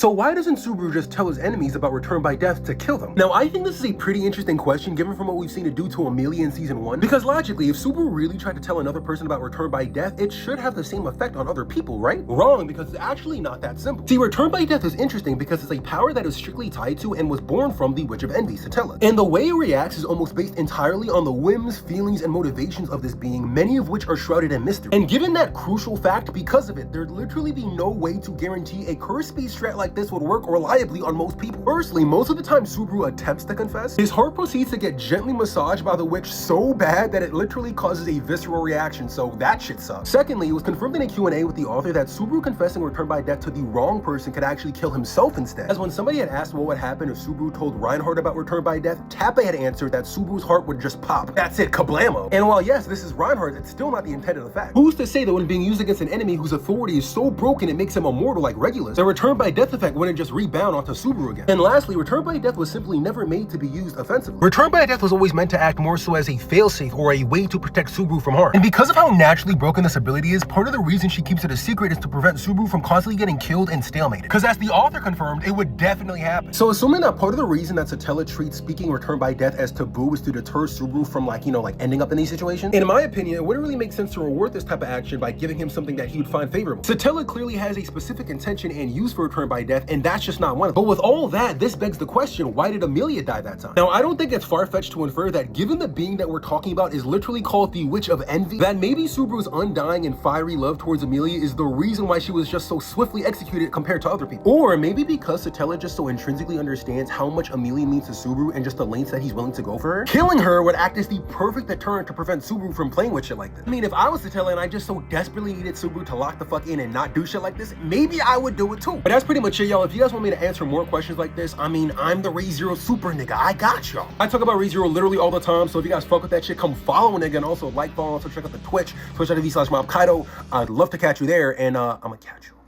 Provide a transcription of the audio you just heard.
So why doesn't Subaru just tell his enemies about Return by Death to kill them? Now, I think this is a pretty interesting question given from what we've seen it do to Amelia in season 1, because logically, if Subaru really tried to tell another person about Return by Death, it should have the same effect on other people, right? Wrong, because it's actually not that simple. See, Return by Death is interesting because it's a power that is strictly tied to and was born from the Witch of Envy, Satella. And the way it reacts is almost based entirely on the whims, feelings, and motivations of this being, many of which are shrouded in mystery. And given that crucial fact, because of it, there'd literally be no way to guarantee a curse speed strat like this would work reliably on most people. Firstly, most of the time Subaru attempts to confess, his heart proceeds to get gently massaged by the witch so bad that it literally causes a visceral reaction, so that shit sucks. Secondly, it was confirmed in a Q&A with the author that Subaru confessing Return by Death to the wrong person could actually kill himself instead. As when somebody had asked what would happen if Subaru told Reinhardt about Return by Death, Tappe had answered that Subaru's heart would just pop. That's it, kablamo. And while yes, this is Reinhardt, it's still not the intended effect. Who's to say that when being used against an enemy whose authority is so broken it makes him immortal like Regulus, the Return by Death effect wouldn't just rebound onto Subaru again. And lastly, Return by Death was simply never made to be used offensively. Return by Death was always meant to act more so as a failsafe or a way to protect Subaru from harm. And because of how naturally broken this ability is, part of the reason she keeps it a secret is to prevent Subaru from constantly getting killed and stalemated. Because as the author confirmed, it would definitely happen. So assuming that part of the reason that Satella treats speaking Return by Death as taboo is to deter Subaru from like ending up in these situations, in my opinion, it wouldn't really make sense to reward this type of action by giving him something that he would find favorable. Satella clearly has a specific intention and use for Return by Death, and that's just not one of them. But with all that, this begs the question, why did Amelia die that time? Now, I don't think it's far-fetched to infer that given the being that we're talking about is literally called the Witch of Envy, that maybe Subaru's undying and fiery love towards Amelia is the reason why she was just so swiftly executed compared to other people. Or maybe because Satella just so intrinsically understands how much Amelia means to Subaru and just the lengths that he's willing to go for her, killing her would act as the perfect deterrent to prevent Subaru from playing with shit like this. I mean, if I was Satella and I just so desperately needed Subaru to lock the fuck in and not do shit like this, maybe I would do it too. But that's pretty much it, y'all. If you guys want me to answer more questions like this, I mean, I'm the ReZero super nigga. I got y'all. I talk about ReZero literally all the time, so if you guys fuck with that shit, come follow a nigga and also like, follow, so check out the Twitch, twitch.tv/mobkaido. I'd love to catch you there, and I'ma catch you.